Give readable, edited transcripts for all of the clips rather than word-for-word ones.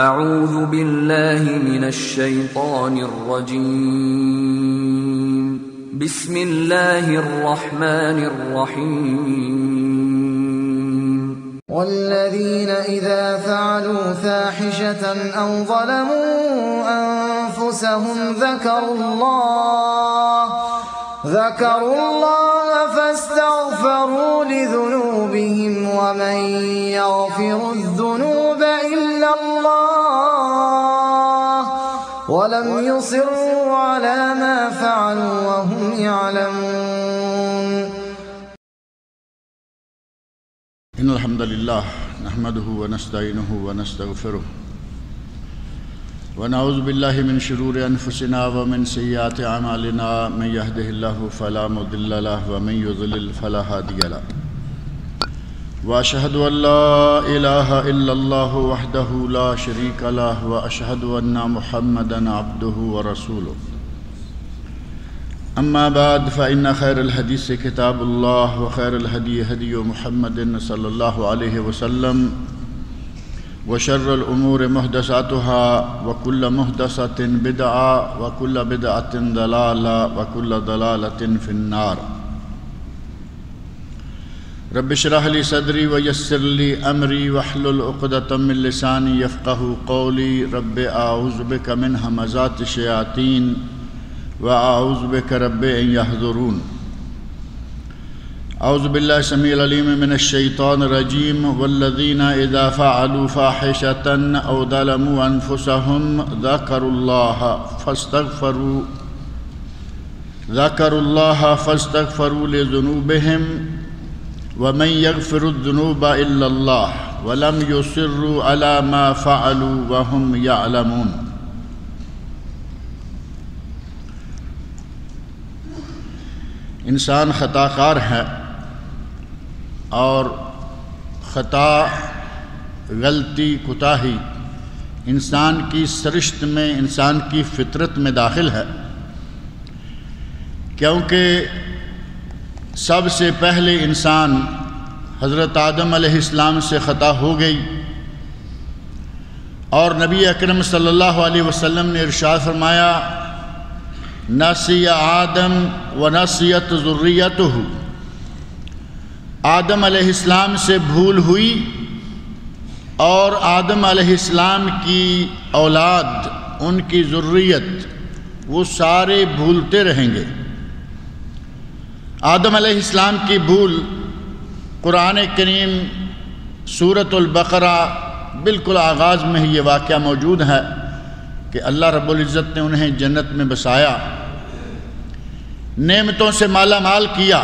اعوذ باللہ من الشیطان الرجیم بسم اللہ الرحمن الرحیم والذین اذا فعلوا فاحشة او ظلموا انفسهم ذکروا اللہ فاستغفروا لذنوبهم ومن يغفر الذنوب الا اللہ ولم يصروا على ما فعلوا وهم يعلمون ان الحمد للہ نحمده ونستعینه ونستغفره ونعوذ باللہ من شرور انفسنا ومن سیئات اعمالنا من يهده الله فلا مضل له ومن يضلل فلا هادي له واشهد ان لا اله الا الله وحده لا شريك له واشهد ان محمدا عبده ورسوله اما بعد فان خير الحديث كتاب الله وخير الهدي هدي محمد صلى الله عليه وسلم وشر الامور محدثاتها وكل محدثة بدعة وكل بدعة ضلالة وكل ضلالة في النار رب اشرح لي صدري ويسر لي امري واحلل عقدة من لساني يفقهوا قولي رب اعوذ بك من همزات الشياطين واعوذ بك رب ان يحضرون اعوذ باللہ السمیع العلیم من الشیطان الرجیم والذین اذا فعلوا فاحشة او ظلموا انفسهم ذکروا اللہ فاستغفروا لذنوبهم ومن يغفر الذنوب الا اللہ ولم يصروا على ما فعلوا وهم يعلمون۔ انسان خطا کار ہے اور خطا، غلطی، کوتاہی انسان کی سرشت میں، انسان کی فطرت میں داخل ہے، کیونکہ سب سے پہلے انسان حضرت آدم علیہ السلام سے خطا ہو گئی، اور نبی اکرم صلی اللہ علیہ وسلم نے ارشاد فرمایا نسی آدم ونسیت ذریتہ، آدم علیہ السلام سے بھول ہوئی اور آدم علیہ السلام کی اولاد، ان کی ذریت، وہ سارے بھولتے رہیں گے۔ آدم علیہ السلام کی بھول قرآن کریم سورۃ البقرہ بالکل آغاز میں ہی یہ واقعہ موجود ہے کہ اللہ رب العزت نے انہیں جنت میں بسایا، نعمتوں سے مالا مال کیا،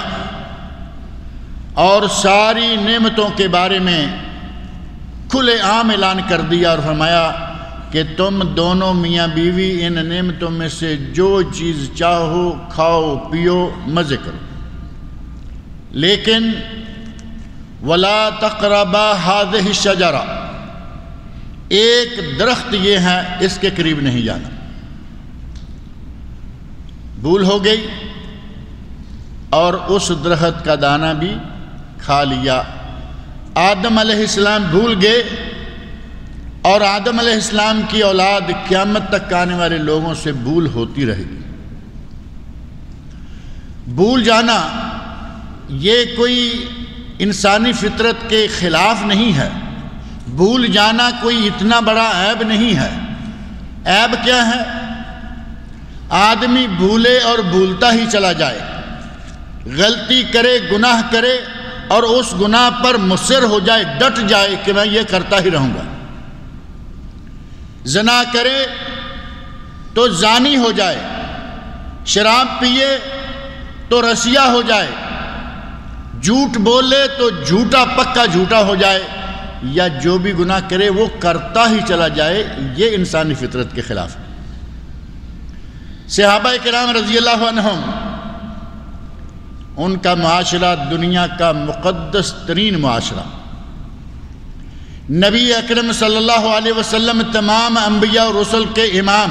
اور ساری نعمتوں کے بارے میں کھلے عام اعلان کر دیا اور فرمایا کہ تم دونوں میاں بیوی ان نعمتوں میں سے جو چیز چاہو کھاؤ پیو مزے کرو، لیکن وَلَا تَقْرَبَا هَذِهِ الشَّجَرَةَ، ایک درخت یہ ہے اس کے قریب نہیں جانا۔ بھول ہو گئی اور اس درخت کا دانہ بھی کھا لیا۔ آدم علیہ السلام بھول گئے، اور آدم علیہ السلام کی اولاد قیامت تک آنے والے لوگوں سے بھول ہوتی رہے گی۔ بھول جانا یہ کوئی انسانی فطرت کے خلاف نہیں ہے، بھول جانا کوئی اتنا بڑا عیب نہیں ہے۔ عیب کیا ہے؟ آدمی بھولے اور بھولتا ہی چلا جائے، غلطی کرے، گناہ کرے اور اس گناہ پر مصر ہو جائے، ڈٹ جائے کہ میں یہ کرتا ہی رہوں گا۔ زنا کرے تو زانی ہو جائے، شراب پیے تو رسیا ہو جائے، جھوٹ بولے تو جھوٹا پکا جھوٹا ہو جائے، یا جو بھی گناہ کرے وہ کرتا ہی چلا جائے، یہ انسانی فطرت کے خلاف ہے۔ صحابہ کرام رضی اللہ عنہم، ان کا معاشرہ دنیا کا مقدس ترین معاشرہ، نبی اکرم صلی اللہ علیہ وسلم تمام انبیاء اور رسل کے امام،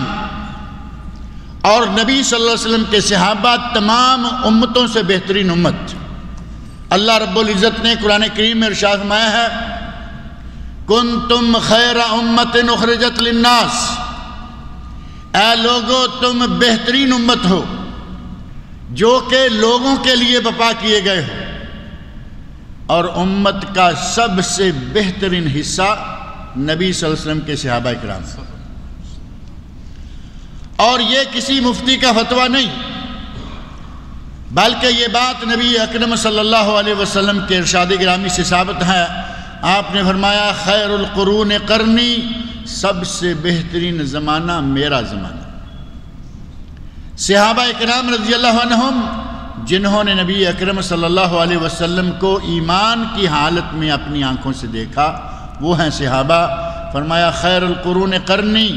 اور نبی صلی اللہ علیہ وسلم کے صحابہ تمام امتوں سے بہترین امت۔ اللہ رب العزت نے قرآن کریم میں ارشاد فرمایا ہے کنتم خیر امت اخرجت للناس، اے لوگو تم بہترین امت ہو جو کہ لوگوں کے لیے برپا کیے گئے ہو، اور امت کا سب سے بہترین حصہ نبی صلی اللہ علیہ وسلم کے صحابہ کرام سے۔ اور یہ کسی مفتی کا فتویٰ نہیں، بلکہ یہ بات نبی اکرم صلی اللہ علیہ وسلم کے ارشاد گرامی سے ثابت ہے۔ آپ نے فرمایا خیر القرون قرنی، سب سے بہترین زمانہ میرا زمانہ۔ صحابہ کرام رضی اللہ عنہم جنہوں نے نبی اکرم صلی اللہ علیہ وسلم کو ایمان کی حالت میں اپنی آنکھوں سے دیکھا وہ ہیں صحابہ۔ فرمایا خیر القرون قرنی،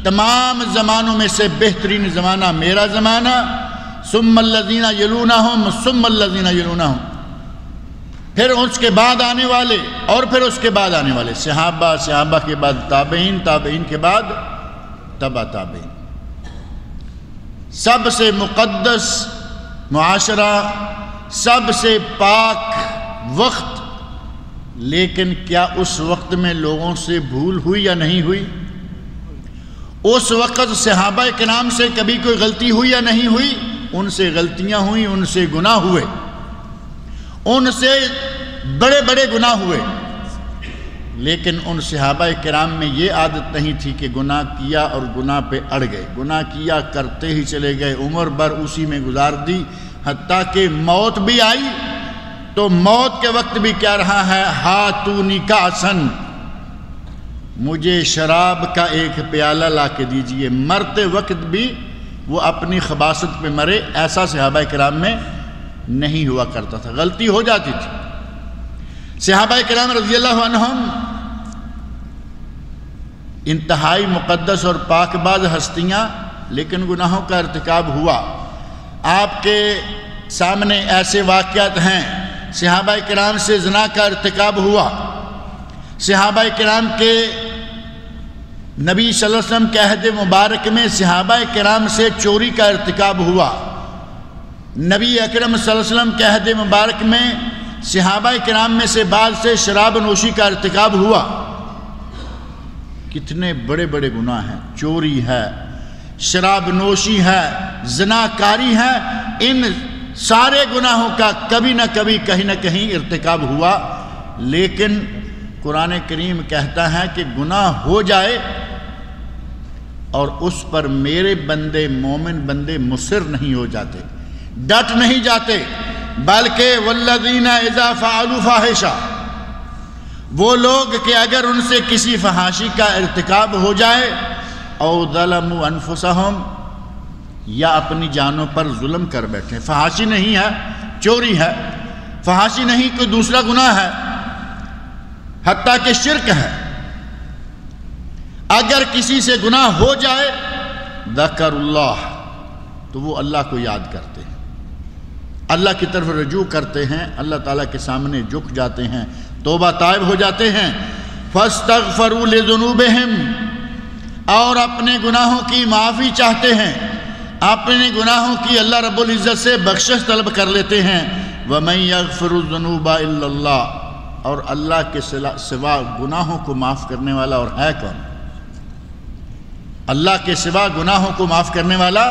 تمام زمانوں میں سے بہترین زمانہ میرا زمانہ، ثم الذین یلونہم ثم الذین یلونہم، پھر اس کے بعد آنے والے اور پھر اس کے بعد آنے والے، صحابہ، صحابہ کے بعد تابعین، تابعین کے بعد تبع تابعین۔ سب سے مقدس معاشرہ، سب سے پاک وقت، لیکن کیا اس وقت میں لوگوں سے بھول ہوئی یا نہیں ہوئی؟ اس وقت صحابہ کرام سے کبھی کوئی غلطی ہوئی یا نہیں ہوئی؟ ان سے غلطیاں ہوئیں، ان سے گناہ ہوئے، ان سے بڑے بڑے گناہ ہوئے، لیکن ان صحابہ کرام میں یہ عادت نہیں تھی کہ گناہ کیا اور گناہ پہ اڑ گئے، گناہ کیا کرتے ہی چلے گئے، عمر بھر اسی میں گزار دی، حتیٰ کہ موت بھی آئی تو موت کے وقت بھی کیا رہا ہے، ہاتونی کاسن، مجھے شراب کا ایک پیالہ لا کے دیجئے۔ مرتے وقت بھی وہ اپنی خباثت پہ مرے، ایسا صحابہ کرام میں نہیں ہوا کرتا تھا، غلطی ہو جاتی تھی۔ صحابہ کرام رضی اللہ عنہم انتہائی مقدس اور پاک باز ہستیاں، لیکن گناہوں کا ارتکاب ہوا۔ آپ کے سامنے ایسے واقعات ہیں، صحابہ کرام سے زنا کا ارتکاب ہوا، صحابہ کرام کے نبی صلی اللہ علیہ وسلم کے عہد مبارک میں صحابہ کرام سے چوری کا ارتکاب ہوا، نبی اکرم صلی اللہ علیہ وسلم کے عہد مبارک میں صحابہ کرام میں سے بعض سے شراب نوشی کا ارتکاب ہوا۔ کتنے بڑے بڑے گناہ ہیں، چوری ہے، شراب نوشی ہے، زنا کاری ہے، ان سارے گناہوں کا کبھی نہ کبھی کہیں نہ کہیں ارتکاب ہوا، لیکن قرآن کریم کہتا ہے کہ گناہ ہو جائے اور اس پر میرے بندے، مومن بندے مصر نہیں ہو جاتے، ڈٹ نہیں جاتے، بلکہ والذین اذا فعلوا فاحشہ، وہ لوگ کہ اگر ان سے کسی فحاشی کا ارتکاب ہو جائے، او ظلموا انفسہم، یا اپنی جانوں پر ظلم کر بیٹھے، فحاشی نہیں ہے چوری ہے، فحاشی نہیں کوئی دوسرا گناہ ہے، حتیٰ کہ شرک ہے، اگر کسی سے گناہ ہو جائے ذکر اللہ، تو وہ اللہ کو یاد کرتے ہیں، اللہ کی طرف رجوع کرتے ہیں، اللہ تعالیٰ کے سامنے جھک جاتے ہیں، توبہ طائب ہو جاتے ہیں، فاستغفروا لذنوبہم، اور اپنے گناہوں کی معافی چاہتے ہیں، اپنے گناہوں کی اللہ رب العزت سے بخشش طلب کر لیتے ہیں، وَمَن يَغْفِرُ الذُّنُوبَ إِلَّا اللَّهُ، اور اللہ کے سوا گناہوں کو معاف کرنے والا اور ہے کون؟ اللہ کے سوا گناہوں کو معاف کرنے والا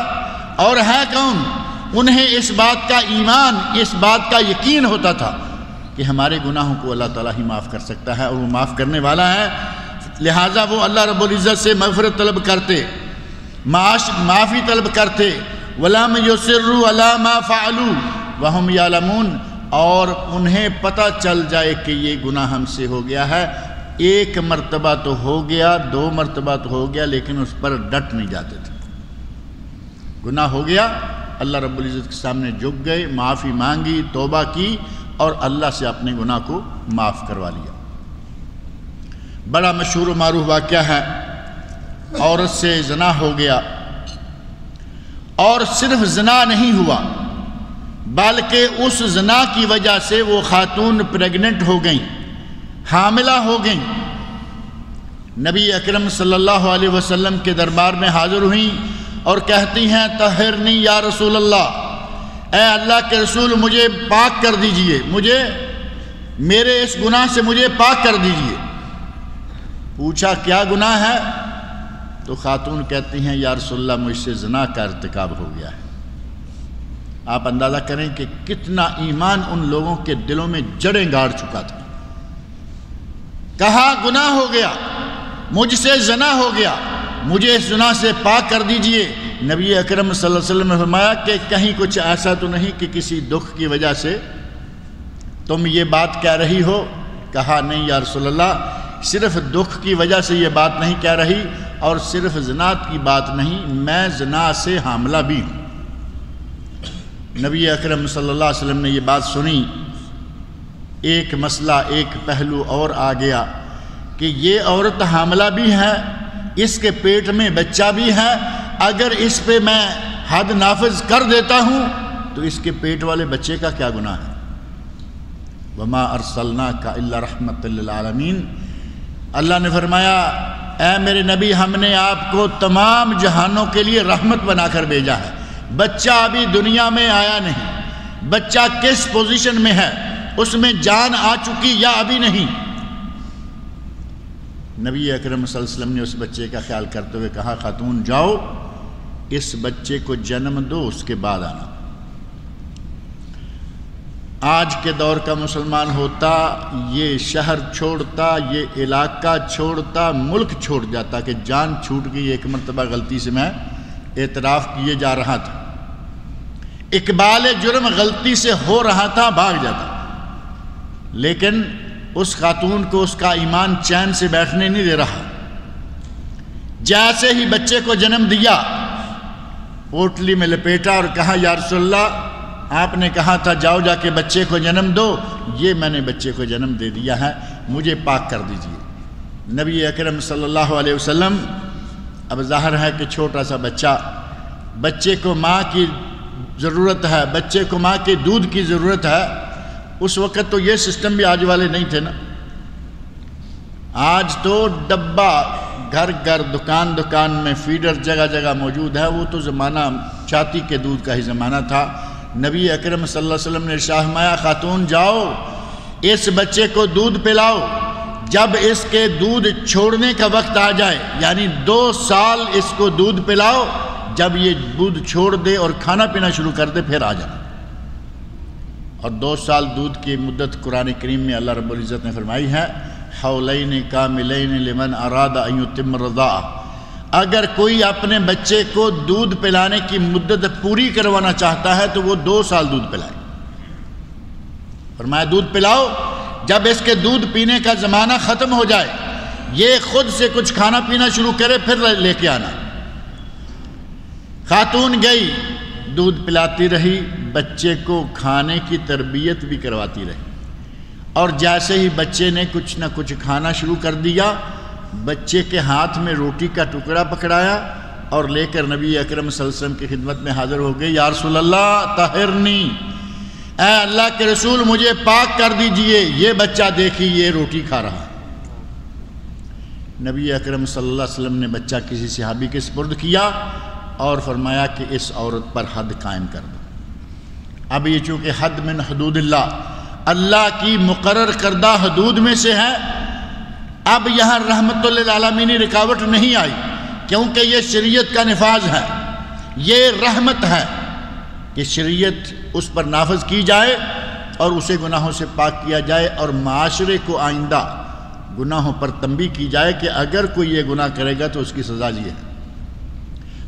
اور ہے کون؟ انہیں اس بات کا ایمان، اس بات کا یقین ہوتا تھا کہ ہمارے گناہوں کو اللہ تعالیٰ ہی معاف کر سکتا ہے اور وہ معاف کرنے والا ہے، لہٰذا وہ اللہ رب العزت سے مغفرت طلب کرتے، معافی طلب کرتے، وَلَمْ يُصِرُّوا عَلَىٰ مَا فَعَلُوا وَهُمْ يَعْلَمُونَ، اور انہیں پتہ چل جائے کہ یہ گناہ ہم سے ہو گیا ہے، ایک مرتبہ تو ہو گیا، دو مرتبہ تو ہو گیا، لیکن اس پر ڈٹ نہیں جاتے تھے، گناہ ہو گیا، اللہ رب العزت کے سامنے جھک گئے، معافی مانگی، توبہ کی اور اللہ سے اپنے گناہ کو معاف کروا لیا۔ بڑا مشہور و معروف واقعہ ہے، عورت سے زنا ہو گیا، اور صرف زنا نہیں ہوا بلکہ اس زنا کی وجہ سے وہ خاتون پریگننٹ ہو گئیں، حاملہ ہو گئیں، نبی اکرم صلی اللہ علیہ وسلم کے دربار میں حاضر ہوئیں اور کہتی ہیں طہرنی یا رسول اللہ، اے اللہ کے رسول مجھے پاک کر دیجئے، مجھے میرے اس گناہ سے مجھے پاک کر دیجئے۔ پوچھا کیا گناہ ہے؟ تو خاتون کہتی ہیں یا رسول اللہ مجھ سے زنا کا ارتکاب ہو گیا ہے۔ آپ اندازہ کریں کہ کتنا ایمان ان لوگوں کے دلوں میں جڑیں گاڑ چکا تھا۔ کہا گناہ ہو گیا، مجھ سے زنا ہو گیا، مجھے اس زنا سے پاک کر دیجئے۔ نبی اکرم صلی اللہ علیہ وسلم نے فرمایا کہ کہیں کچھ ایسا تو نہیں کہ کسی دکھ کی وجہ سے تم یہ بات کہہ رہی ہو؟ کہا نہیں یا رسول اللہ، صرف دکھ کی وجہ سے یہ بات نہیں کہہ رہی، اور صرف زنا کی بات نہیں، میں زنا سے حاملہ بھی ہوں۔ نبی اکرم صلی اللہ علیہ وسلم نے یہ بات سنی، ایک مسئلہ، ایک پہلو اور آ گیا کہ یہ عورت حاملہ بھی ہے، اس کے پیٹ میں بچہ بھی ہے، اگر اس پہ میں حد نافذ کر دیتا ہوں تو اس کے پیٹ والے بچے کا کیا گناہ ہے؟ وما ارسلناک الا رحمۃ للعالمین۔ اللہ نے فرمایا اے میرے نبی، ہم نے آپ کو تمام جہانوں کے لیے رحمت بنا کر بھیجا ہے۔ بچہ ابھی دنیا میں آیا نہیں، بچہ کس پوزیشن میں ہے، اس میں جان آ چکی یا ابھی نہیں؟ نبی اکرم صلی اللہ علیہ وسلم نے اس بچے کا خیال کرتے ہوئے کہا خاتون جاؤ اس بچے کو جنم دو، اس کے بعد آنا۔ آج کے دور کا مسلمان ہوتا یہ شہر چھوڑتا، یہ علاقہ چھوڑتا، ملک چھوڑ جاتا کہ جان چھوٹ گئی، ایک مرتبہ غلطی سے میں اعتراف کیے جا رہا تھا، اقبال جرم غلطی سے ہو رہا تھا، بھاگ جاتا۔ لیکن اس خاتون کو اس کا ایمان چین سے بیٹھنے نہیں دے رہا۔ جیسے ہی بچے کو جنم دیا، پوٹلی میں لپیٹا اور کہا یا رسول اللہ، آپ نے کہا تھا جاؤ جا کے بچے کو جنم دو، یہ میں نے بچے کو جنم دے دیا ہے، مجھے پاک کر دیجیے۔ نبی اکرم صلی اللہ علیہ وسلم، اب ظاہر ہے کہ چھوٹا سا بچہ، بچے کو ماں کی ضرورت ہے، بچے کو ماں کے دودھ کی ضرورت ہے۔ اس وقت تو یہ سسٹم بھی آج والے نہیں تھے نا، آج تو ڈبہ گھر گھر، دکان دکان میں فیڈر جگہ جگہ موجود ہے، وہ تو زمانہ چھاتی کے دودھ کا ہی زمانہ تھا۔ نبی اکرم صلی اللہ علیہ وسلم نے ارشاد فرمایا خاتون جاؤ اس بچے کو دودھ پلاؤ، جب اس کے دودھ چھوڑنے کا وقت آ جائے، یعنی 2 سال اس کو دودھ پلاؤ، جب یہ دودھ چھوڑ دے اور کھانا پینا شروع کر دے پھر آ جانا۔ اور 2 سال دودھ کی مدت قرآن کریم میں اللہ رب العزت نے فرمائی ہے حولین کاملین لمن اراد ان یتم الرضاعہ، اگر کوئی اپنے بچے کو دودھ پلانے کی مدت پوری کروانا چاہتا ہے تو وہ 2 سال دودھ پلائے۔ فرمایا دودھ پلاؤ، جب اس کے دودھ پینے کا زمانہ ختم ہو جائے، یہ خود سے کچھ کھانا پینا شروع کرے پھر لے کے آنا۔ خاتون گئی، دودھ پلاتی رہی، بچے کو کھانے کی تربیت بھی کرواتی رہی، اور جیسے ہی بچے نے کچھ نہ کچھ کھانا شروع کر دیا، بچے کے ہاتھ میں روٹی کا ٹکڑا پکڑایا اور لے کر نبی اکرم صلی اللہ علیہ وسلم کی خدمت میں حاضر ہو گئے۔ یا رسول اللہ طہرنی، اے اللہ کے رسول مجھے پاک کر دیجئے، یہ بچہ دیکھی یہ روٹی کھا رہا۔ نبی اکرم صلی اللہ علیہ وسلم نے بچہ کسی صحابی کے سپرد کیا اور فرمایا کہ اس عورت پر حد قائم کر دو۔ اب یہ چونکہ حد من حدود اللہ کی مقرر کردہ حدود میں سے ہے، اب یہاں رحمت للعالمین رکاوٹ نہیں آئی، کیونکہ یہ شریعت کا نفاذ ہے، یہ رحمت ہے کہ شریعت اس پر نافذ کی جائے اور اسے گناہوں سے پاک کیا جائے، اور معاشرے کو آئندہ گناہوں پر تنبیہ کی جائے کہ اگر کوئی یہ گناہ کرے گا تو اس کی سزا یہ ہے۔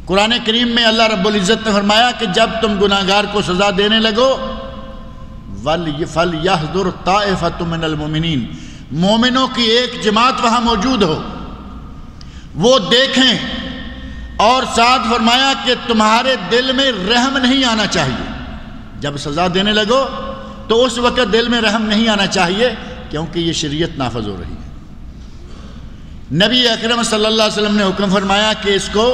قرآن کریم میں اللہ رب العزت نے فرمایا کہ جب تم گناہگار کو سزا دینے لگو فَلْيَحْذُرْ طَائِفَةٌ مِّنَ الْمُؤْمِنِينَ، مومنوں کی ایک جماعت وہاں موجود ہو، وہ دیکھیں، اور ساتھ فرمایا کہ تمہارے دل میں رحم نہیں آنا چاہیے۔ جب سزا دینے لگو تو اس وقت دل میں رحم نہیں آنا چاہیے، کیونکہ یہ شریعت نافذ ہو رہی ہے۔ نبی اکرم صلی اللہ علیہ وسلم نے حکم فرمایا کہ اس کو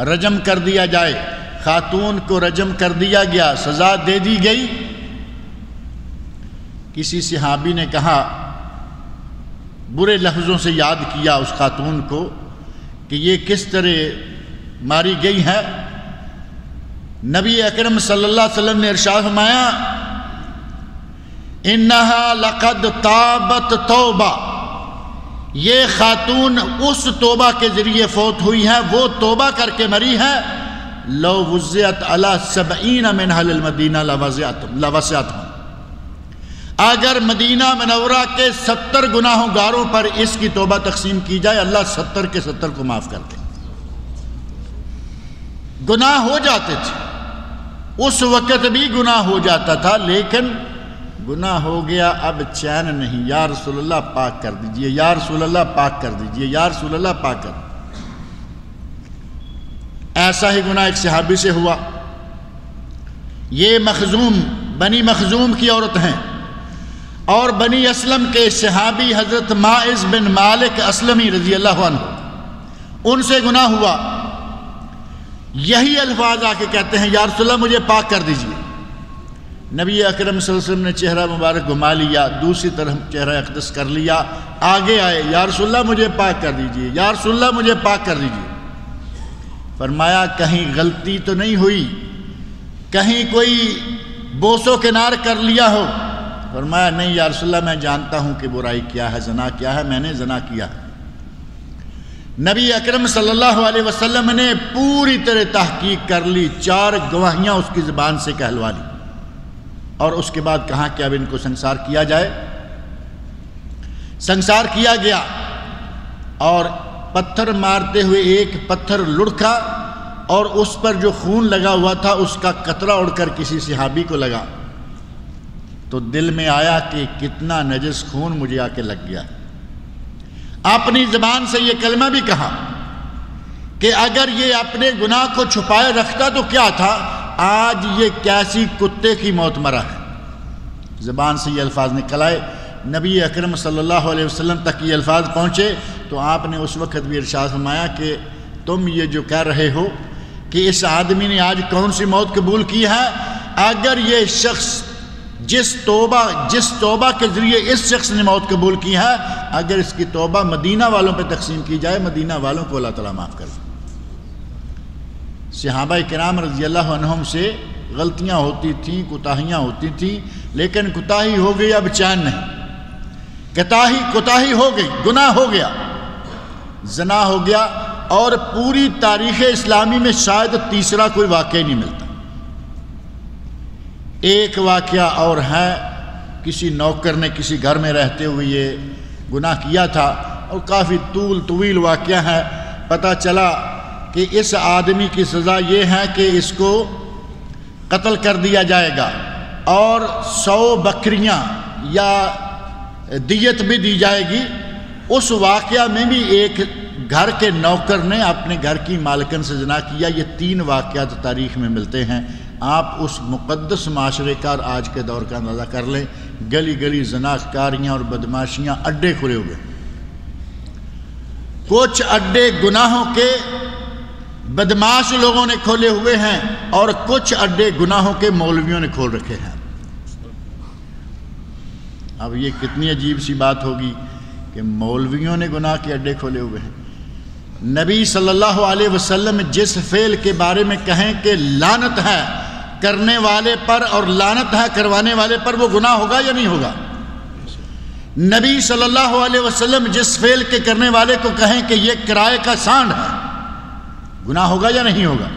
رجم کر دیا جائے، خاتون کو رجم کر دیا گیا، سزا دے دی گئی۔ کسی صحابی نے کہا، برے لفظوں سے یاد کیا اس خاتون کو کہ یہ کس طرح ماری گئی ہے۔ نبی اکرم صلی اللہ علیہ وسلم نے ارشاد فرمایا انہا لقد تابت توبہ، یہ خاتون اس توبہ کے ذریعے فوت ہوئی ہے، وہ توبہ کر کے مری ہے، لو وزعت علی 70 من اہل المدینہ لوسعتہم، اگر مدینہ منورہ کے 70 گناہوں گاروں پر اس کی توبہ تقسیم کی جائے، اللہ 70 کے 70 کو معاف کر دے۔ گناہ ہو جاتے تھے، اس وقت بھی گناہ ہو جاتا تھا، لیکن گناہ ہو گیا، اب چین نہیں، یا رسول اللہ پاک کر دیجئے، یا رسول اللہ پاک کر دیجئے، یا رسول اللہ پاک کر دیجئے۔ ایسا ہی گناہ ایک صحابی سے ہوا۔ یہ مخزوم، بنی مخزوم کی عورت ہیں، اور بنی اسلم کے صحابی حضرت ماعز بن مالک اسلمی رضی اللہ عنہ، ان سے گناہ ہوا۔ یہی الفاظ آ کے کہتے ہیں، یا رسول اللہ مجھے پاک کر دیجئے۔ نبی اکرم صلی اللہ علیہ وسلم نے چہرہ مبارک گھما لیا، دوسری طرف چہرہ اقدس کر لیا، آگے آئے، یا رسول اللہ مجھے پاک کر دیجئے، یا رسول اللہ مجھے پاک کر دیجئے۔ فرمایا کہیں غلطی تو نہیں ہوئی، کہیں کوئی بوس و کنار کر لیا ہو؟ فرمایا نہیں یا رسول اللہ، میں جانتا ہوں کہ برائی کیا ہے، زنا کیا ہے، میں نے زنا کیا ہے۔ نبی اکرم صلی اللہ علیہ وسلم نے پوری طرح تحقیق کر لی، 4 گواہیاں اس کی زبان سے کہلوا لی، اور اس کے بعد کہا کہ اب ان کو سنسار کیا جائے۔ سنسار کیا گیا، اور پتھر مارتے ہوئے ایک پتھر لڑکا، اور اس پر جو خون لگا ہوا تھا اس کا قطرہ اڑ کر کسی صحابی کو لگا، تو دل میں آیا کہ کتنا نجس خون مجھے آ کے لگ گیا۔ اپنی زبان سے یہ کلمہ بھی کہا کہ اگر یہ اپنے گناہ کو چھپائے رکھتا تو کیا تھا، آج یہ کیسی کتے کی موت مرا ہے۔ زبان سے یہ الفاظ نکل آئے، نبی اکرم صلی اللہ علیہ وسلم تک یہ الفاظ پہنچے، تو آپ نے اس وقت بھی ارشاد فرمایا کہ تم یہ جو کہہ رہے ہو کہ اس آدمی نے آج کون سی موت قبول کی ہے، اگر یہ شخص جس توبہ کے ذریعے اس شخص نے موت قبول کی ہے، اگر اس کی توبہ مدینہ والوں پہ تقسیم کی جائے، مدینہ والوں کو اللہ تعالیٰ معاف کر دے۔ صحابہ کرام رضی اللہ عنہم سے غلطیاں ہوتی تھیں، کوتاہیاں ہوتی تھیں، لیکن کوتاہی ہو گئی، اب چین نہیں۔ کوتاہی ہو گئی، گناہ ہو گیا، زنا ہو گیا، اور پوری تاریخ اسلامی میں شاید تیسرا کوئی واقعہ نہیں ملتا۔ ایک واقعہ اور ہے، کسی نوکر نے کسی گھر میں رہتے ہوئے یہ گناہ کیا تھا، اور کافی طویل واقعہ ہے۔ پتہ چلا کہ اس آدمی کی سزا یہ ہے کہ اس کو قتل کر دیا جائے گا، اور 100 بکریاں یا دیت بھی دی جائے گی۔ اس واقعہ میں بھی ایک گھر کے نوکر نے اپنے گھر کی مالکن سے زنا کیا۔ یہ 3 واقعات تاریخ میں ملتے ہیں۔ آپ اس مقدس معاشرے کا اور آج کے دور کا اندازہ کر لیں، گلی گلی زناکاریاں اور بدماشیاں اڈے کھلے ہوئے، کچھ اڈے گناہوں کے بدماش لوگوں نے کھولے ہوئے ہیں، اور کچھ اڈے گناہوں کے مولویوں نے کھول رکھے ہیں۔ اب یہ کتنی عجیب سی بات ہوگی کہ مولویوں نے گناہ کے اڈے کھولے ہوئے ہیں۔ نبی صلی اللہ علیہ وسلم جس فعل کے بارے میں کہیں کہ لعنت ہے کرنے والے پر اور لعنت ہے کروانے والے پر، وہ گناہ ہوگا یا نہیں ہوگا؟ نبی صلی اللہ علیہ وسلم جس فعل کے کرنے والے کو کہیں کہ یہ کرائے کا سانڈ ہے، گناہ ہوگا یا نہیں ہوگا؟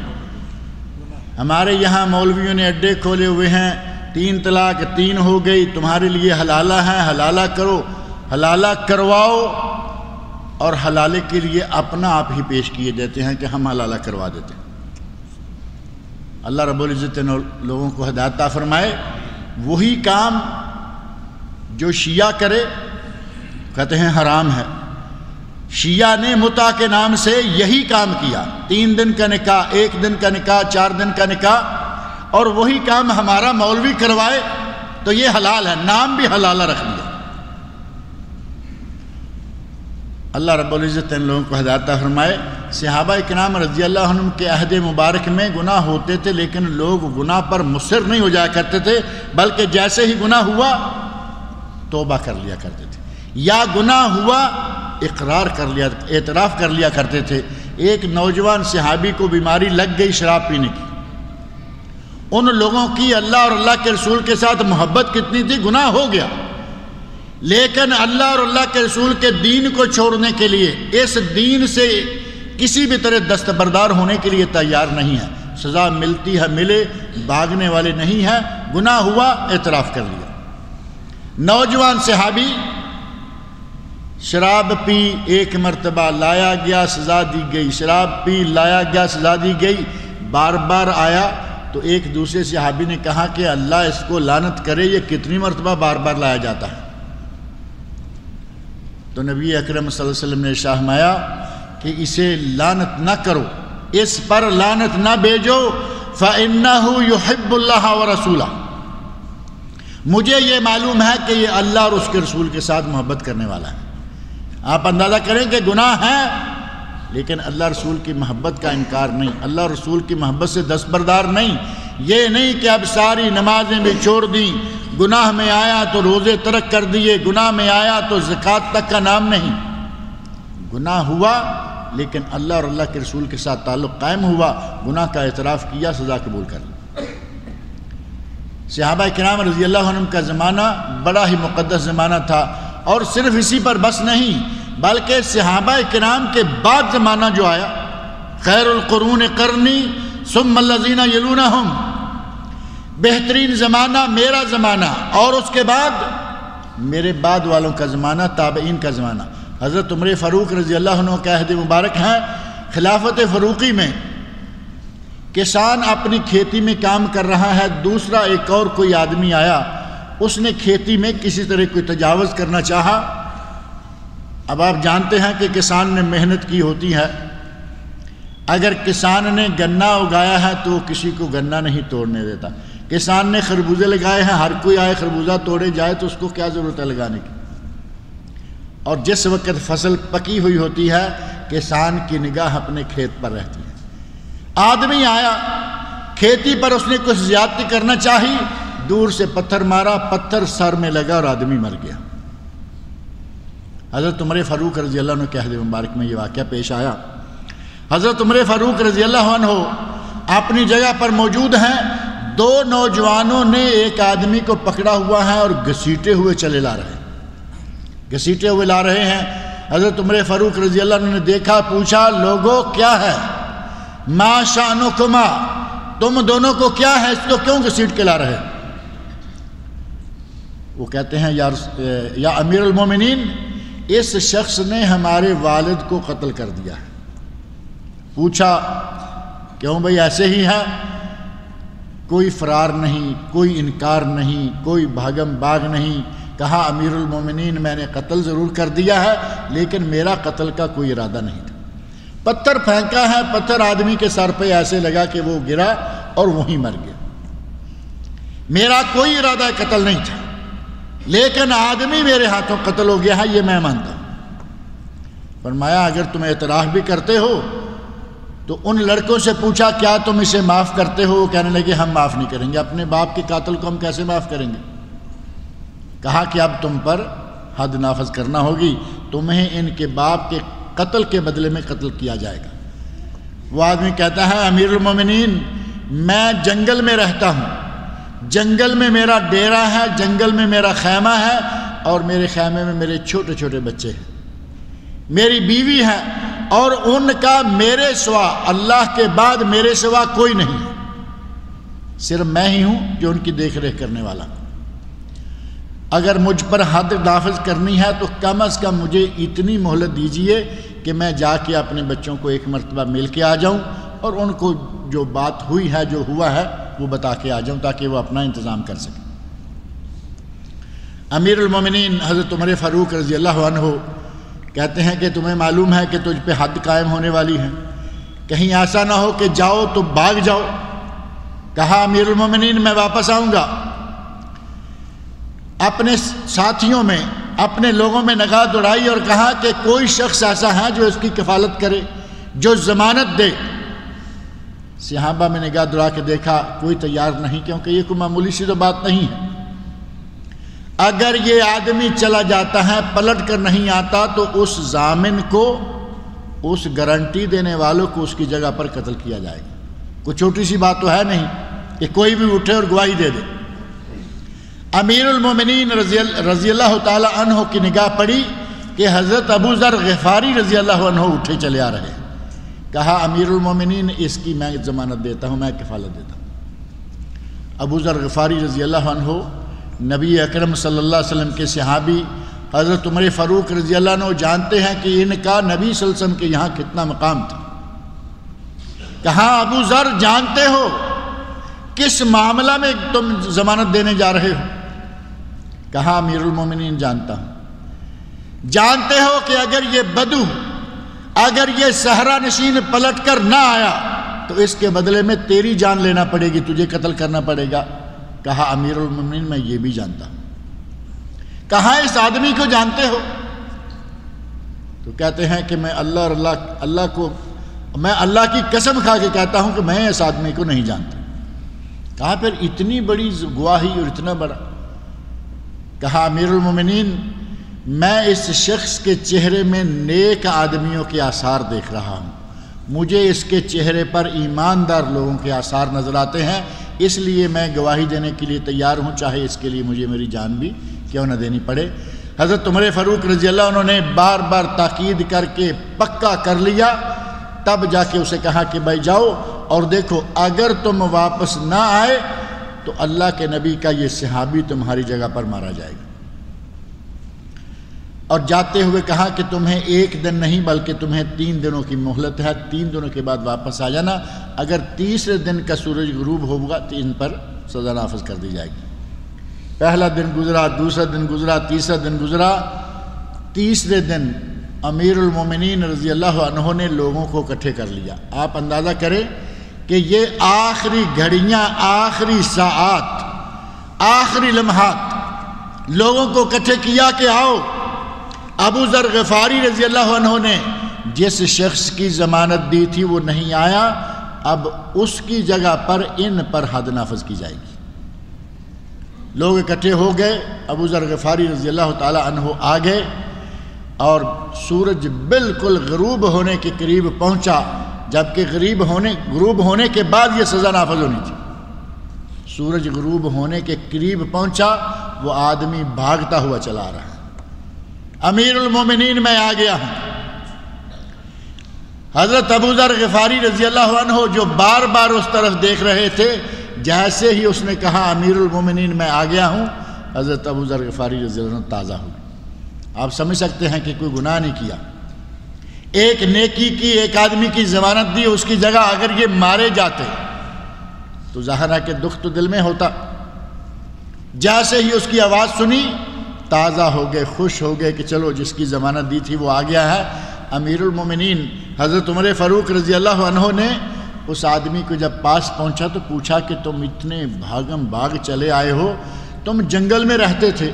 ہمارے یہاں مولویوں نے اڈے کھولے ہوئے ہیں، 3 طلاق 3 ہو گئی، تمہارے لیے حلالہ ہے، حلالہ کرو، حلالہ کرواؤ، اور حلالے کے لیے اپنا آپ ہی پیش کیے دیتے ہیں کہ ہم حلالہ کروا دیتے ہیں۔ اللہ رب العزت نے لوگوں کو ہدایت عطا فرمائے۔ وہی کام جو شیعہ کرے کہتے ہیں حرام ہے۔ شیعہ نے متع کے نام سے یہی کام کیا، 3 دن کا نکاح، 1 دن کا نکاح، 4 دن کا نکاح، اور وہی کام ہمارا مولوی کروائے تو یہ حلال ہے، نام بھی حلالہ رکھ دیا۔ اللہ رب العزت ان لوگوں کو ہدایت عطا فرمائے۔ صحابہ کرام رضی اللہ عنہم کے عہد مبارک میں گناہ ہوتے تھے، لیکن لوگ گناہ پر مصر نہیں ہو جایا کرتے تھے، بلکہ جیسے ہی گناہ ہوا توبہ کر لیا کرتے تھے، یا گناہ ہوا اقرار کر لیا، اعتراف کر لیا کرتے تھے۔ ایک نوجوان صحابی کو بیماری لگ گئی شراب پینے کی، ان لوگوں کی اللہ اور اللہ کے رسول کے ساتھ محبت کتنی تھی، گناہ ہو گیا، لیکن اللہ اور اللہ کے رسول کے دین کو چھوڑنے کے لیے، اس دین سے کسی بھی طرح دستبردار ہونے کے لیے تیار نہیں ہے۔ سزا ملتی ہے ملے، بھاگنے والے نہیں ہیں۔ گناہ ہوا، اعتراف کر لیا۔ نوجوان صحابی شراب پی، ایک مرتبہ لایا گیا، سزا دی گئی، شراب پی، لایا گیا، سزا دی گئی، بار بار آیا تو ایک دوسرے صحابی نے کہا کہ اللہ اس کو لعنت کرے، یہ کتنی مرتبہ بار بار لایا جاتا ہے؟ تو نبی اکرم صلی اللہ علیہ وسلم نے ارشاد فرمایا کہ اسے لعنت نہ کرو، اس پر لعنت نہ بھیجو، فَإِنَّهُ يُحِبُّ اللَّهَ وَرَسُولَهُ، مجھے یہ معلوم ہے کہ یہ اللہ اور اس کے رسول کے ساتھ محبت کرنے والا ہے۔ آپ اندازہ کریں کہ گناہ ہے لیکن اللہ رسول کی محبت کا انکار نہیں، اللہ رسول کی محبت سے دستبردار نہیں۔ یہ نہیں کہ اب ساری نمازیں بھی چھوڑ دیں، گناہ میں آیا تو روزے ترک کر دیے، گناہ میں آیا تو زکوٰۃ تک کا نام نہیں۔ گناہ ہوا لیکن اللہ اور اللہ کے رسول کے ساتھ تعلق قائم ہوا، گناہ کا اعتراف کیا، سزا قبول کر لی۔ صحابہ کرام رضی اللہ عنہم کا زمانہ بڑا ہی مقدس زمانہ تھا، اور صرف اسی پر بس نہیں بلکہ صحابہ کرام کے بعد زمانہ جو آیا، خیر القرون قرنی ثم الذین یلونہم، بہترین زمانہ میرا زمانہ، اور اس کے بعد میرے بعد والوں کا زمانہ، تابعین کا زمانہ۔ حضرت عمر فاروق رضی اللہ عنہ کا عہد مبارک ہے، خلافت فاروقی میں کسان اپنی کھیتی میں کام کر رہا ہے، دوسرا ایک اور کوئی آدمی آیا، اس نے کھیتی میں کسی طرح کوئی تجاوز کرنا چاہا۔ اب آپ جانتے ہیں کہ کسان نے محنت کی ہوتی ہے، اگر کسان نے گنا اگایا ہے تو وہ کسی کو گنا نہیں توڑنے دیتا، کسان نے خربوزے لگائے ہیں، ہر کوئی آئے خربوزہ توڑے جائے تو اس کو کیا ضرورت ہے لگانے کی۔ اور جس وقت فصل پکی ہوئی ہوتی ہے کسان کی نگاہ اپنے کھیت پر رہتی ہے، آدمی آیا کھیتی پر، اس نے کچھ زیادتی کرنا چاہی، دور سے پتھر مارا، پتھر سر میں لگا اور آدمی مر گیا۔ حضرت عمر فاروق رضی اللہ عنہ کے عہد مبارک میں یہ واقعہ پیش آیا۔ حضرت عمر فاروق رضی اللہ عنہ اپنی جگہ پر موجود ہیں، دو نوجوانوں نے ایک آدمی کو پکڑا ہوا ہے اور گھسیٹے ہوئے چلے لا رہے ہیں، گھسیٹے ہوئے لا رہے ہیں۔ حضرت عمر فاروق رضی اللہ عنہ نے دیکھا، پوچھا لوگو کیا ہے؟ ما شانکما، تم دونوں کو کیا ہے، اس کو کیوں گھسیٹ کے لا رہے؟ وہ کہتے ہیں یا امیر المومنین، اس شخص نے ہمارے والد کو قتل کر دیا ہے۔ پوچھا کیوں بھائی ایسے ہی ہے؟ کوئی فرار نہیں، کوئی انکار نہیں، کوئی بھاگم باغ نہیں۔ کہا امیر المومنین میں نے قتل ضرور کر دیا ہے لیکن میرا قتل کا کوئی ارادہ نہیں تھا۔ پتھر پھینکا ہے، پتھر آدمی کے سر پہ ایسے لگا کہ وہ گرا اور وہیں مر گیا، میرا کوئی ارادہ قتل نہیں تھا، لیکن آدمی میرے ہاتھوں قتل ہو گیا ہے، یہ میں مانتا ہوں۔ فرمایا اگر تم اعتراف بھی کرتے ہو تو ان لڑکوں سے پوچھا کیا تم اسے معاف کرتے ہو؟ وہ کہنے لگے ہم معاف نہیں کریں گے، اپنے باپ کے قاتل کو ہم کیسے معاف کریں گے؟ کہا کہ اب تم پر حد نافذ کرنا ہوگی، تمہیں ان کے باپ کے قتل کے بدلے میں قتل کیا جائے گا۔ وہ آدمی کہتا ہے امیر المومنین میں جنگل میں رہتا ہوں، جنگل میں میرا ڈیرا ہے، جنگل میں میرا خیمہ ہے، اور میرے خیمے میں میرے چھوٹے چھوٹے بچے ہیں، میری بیوی ہے، اور ان کا میرے سوا، اللہ کے بعد میرے سوا کوئی نہیں، صرف میں ہی ہوں جو ان کی دیکھ ریکھ کرنے والا ہوں۔ اگر مجھ پر حد نافذ کرنی ہے تو کم از کم مجھے اتنی مہلت دیجئے کہ میں جا کے اپنے بچوں کو ایک مرتبہ مل کے آ جاؤں اور ان کو جو بات ہوئی ہے، جو ہوا ہے وہ بتا کے آ جاؤں تاکہ وہ اپنا انتظام کر سکیں۔ امیر المومنین حضرت عمر فاروق رضی اللہ عنہ کہتے ہیں کہ تمہیں معلوم ہے کہ تجھ پہ حد قائم ہونے والی ہے، کہیں ایسا نہ ہو کہ جاؤ تو بھاگ جاؤ۔ کہا امیر المومنین میں واپس آؤں گا۔ اپنے ساتھیوں میں، اپنے لوگوں میں نگاہ دوڑائی اور کہا کہ کوئی شخص ایسا ہے جو اس کی کفالت کرے، جو ضمانت دے۔ صحابہ میں نگاہ دوڑا کے دیکھا کوئی تیار نہیں، کیونکہ یہ کوئی معمولی سی تو بات نہیں ہے۔ اگر یہ آدمی چلا جاتا ہے، پلٹ کر نہیں آتا، تو اس ضامن کو، اس گارنٹی دینے والوں کو اس کی جگہ پر قتل کیا جائے گا۔ کوئی چھوٹی سی بات تو ہے نہیں کہ کوئی بھی اٹھے اور گواہی دے دے۔ امیر المومنین رضی اللہ تعالی عنہ کی نگاہ پڑی کہ حضرت ابو ذر غفاری رضی اللہ عنہ اٹھے چلے آ رہے ہیں۔ کہا امیر المومنین اس کی میں ضمانت دیتا ہوں، میں کفالت دیتا ہوں۔ ابو ذر غفاری رضی اللہ عنہ نبی اکرم صلی اللہ علیہ وسلم کے صحابی حضرت عمر فاروق رضی اللہ عنہ جانتے ہیں کہ ان کا نبی صلی اللہ علیہ وسلم کے یہاں کتنا مقام تھا۔ کہا ابو ذر جانتے ہو کس معاملہ میں تم ضمانت دینے جا رہے ہو؟ کہا امیر المومنین جانتا ہوں۔ جانتے ہو کہ اگر یہ بدو، اگر یہ صحرا نشین پلٹ کر نہ آیا تو اس کے بدلے میں تیری جان لینا پڑے گی، تجھے قتل کرنا پڑے گا۔ کہا امیر المومنین میں یہ بھی جانتا ہوں۔ کہا اس آدمی کو جانتے ہو؟ تو کہتے ہیں کہ میں اللہ کی قسم کھا کے کہتا ہوں کہ میں اس آدمی کو نہیں جانتا۔ کہا پھر اتنی بڑی گواہی اور اتنا بڑا؟ کہا امیر المومنین میں اس شخص کے چہرے میں نیک آدمیوں کے آثار دیکھ رہا ہوں، مجھے اس کے چہرے پر ایماندار لوگوں کے آثار نظر آتے ہیں، اس لیے میں گواہی دینے کے لیے تیار ہوں، چاہے اس کے لیے مجھے میری جان بھی کیوں نہ دینی پڑے۔ حضرت عمر فاروق رضی اللہ عنہ نے بار بار تاکید کر کے پکا کر لیا، تب جا کے اسے کہا کہ بھائی جاؤ اور دیکھو اگر تم واپس نہ آئے تو اللہ کے نبی کا یہ صحابی تمہاری جگہ پر مارا جائے گا۔ اور جاتے ہوئے کہا کہ تمہیں 1 دن نہیں بلکہ تمہیں 3 دنوں کی مہلت ہے، 3 دنوں کے بعد واپس آ جانا، اگر تیسرے دن کا سورج غروب ہوگا تو ان پر سزا نافذ کر دی جائے گی۔ پہلا دن گزرا، دوسرا دن گزرا، تیسرا دن گزرا، تیسرے دن امیر المومنین رضی اللہ عنہ نے لوگوں کو اکٹھے کر لیا۔ آپ اندازہ کریں کہ یہ آخری گھڑیاں، آخری ساعات، آخری لمحات لوگوں کو اکٹھے کیا کہ آؤ، ابو ذر غفاری رضی اللہ عنہ نے جس شخص کی ضمانت دی تھی وہ نہیں آیا، اب اس کی جگہ پر ان پر حد نافذ کی جائے گی۔ لوگ اکٹھے ہو گئے، ابو ذر غفاری رضی اللہ تعالی عنہ آ گئے اور سورج بالکل غروب ہونے کے قریب پہنچا، جبکہ غروب ہونے کے بعد یہ سزا نافذ ہونی تھی۔ سورج غروب ہونے کے قریب پہنچا، وہ آدمی بھاگتا ہوا چلا رہا ہے۔ امیر المومنین میں آ گیا ہوں۔ حضرت ابو ذر غفاری رضی اللہ عنہ جو بار بار اس طرف دیکھ رہے تھے، جیسے ہی اس نے کہا امیر المومنین میں آ گیا ہوں، حضرت ابو ذر غفاری رضی اللہ عنہ تازہ ہو گئے۔ آپ سمجھ سکتے ہیں کہ کوئی گناہ نہیں کیا، ایک نیکی کی، ایک آدمی کی ضمانت دی، اس کی جگہ اگر یہ مارے جاتے تو ظاہر ہے کہ دکھ تو دل میں ہوتا۔ جیسے ہی اس کی آواز سنی تازہ ہو گئے، خوش ہو گئے کہ چلو جس کی ضمانت دی تھی وہ آ گیا ہے۔ امیر المومنین حضرت عمر فاروق رضی اللہ عنہ نے اس آدمی کو جب پاس پہنچا تو پوچھا کہ تم اتنے بھاگم بھاگ چلے آئے ہو، تم جنگل میں رہتے تھے،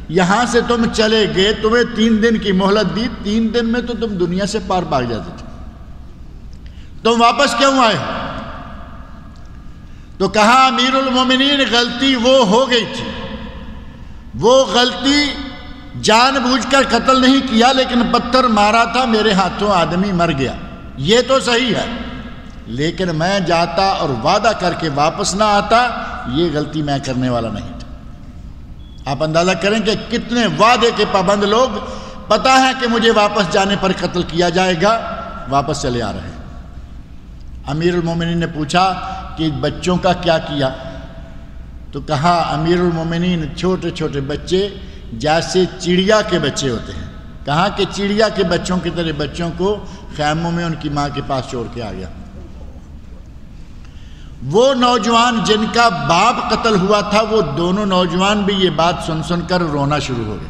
یہاں سے تم چلے گئے، تمہیں 3 دن کی مہلت دی، 3 دن میں تو تم دنیا سے پار بھاگ جاتے تھے، تم واپس کیوں آئے ہو؟ تو کہا امیر المومنین غلطی وہ ہو گئی تھی، وہ غلطی جان بوجھ کر قتل نہیں کیا، لیکن پتھر مارا تھا، میرے ہاتھوں آدمی مر گیا، یہ تو صحیح ہے، لیکن میں جاتا اور وعدہ کر کے واپس نہ آتا، یہ غلطی میں کرنے والا نہیں تھا۔ آپ اندازہ کریں کہ کتنے وعدے کے پابند لوگ، پتہ ہے کہ مجھے واپس جانے پر قتل کیا جائے گا، واپس چلے آ رہے ہیں۔ امیر المومنین نے پوچھا کہ بچوں کا کیا کیا؟ تو کہا امیر المومنین چھوٹے چھوٹے بچے جیسے چڑیا کے بچے ہوتے ہیں، کہا کہ چڑیا کے بچوں کی طرح بچوں کو خیموں میں ان کی ماں کے پاس چھوڑ کے آ گیا۔ وہ نوجوان جن کا باپ قتل ہوا تھا، وہ دونوں نوجوان بھی یہ بات سن سن کر رونا شروع ہو گئے۔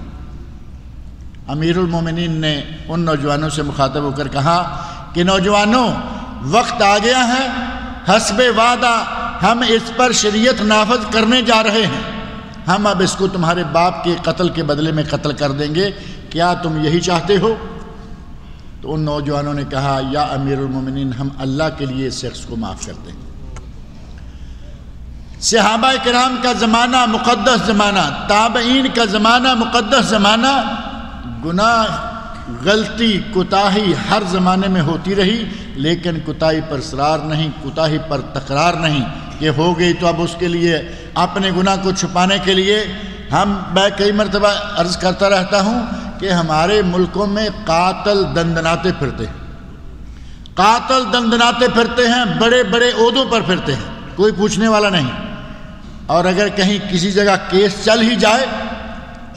امیر المومنین نے ان نوجوانوں سے مخاطب ہو کر کہا کہ نوجوانوں، وقت آ گیا ہے، حسب وعدہ ہم اس پر شریعت نافذ کرنے جا رہے ہیں، ہم اب اس کو تمہارے باپ کے قتل کے بدلے میں قتل کر دیں گے، کیا تم یہی چاہتے ہو؟ تو ان نوجوانوں نے کہا یا امیر المومنین، ہم اللہ کے لیے اس شخص کو معاف کر دیں۔ صحابہ کرام کا زمانہ مقدس زمانہ، تابعین کا زمانہ مقدس زمانہ، گناہ، غلطی، کوتاہی ہر زمانے میں ہوتی رہی، لیکن کوتاہی پر اصرار نہیں، کوتاہی پر تکرار نہیں کہ ہو گئی تو اب اس کے لیے اپنے گناہ کو چھپانے کے لیے میں کئی مرتبہ عرض کرتا رہتا ہوں کہ ہمارے ملکوں میں قاتل دندناتے پھرتے ہیں، قاتل دندناتے پھرتے ہیں، بڑے بڑے عہدوں پر پھرتے ہیں، کوئی پوچھنے والا نہیں، اور اگر کہیں کسی جگہ کیس چل ہی جائے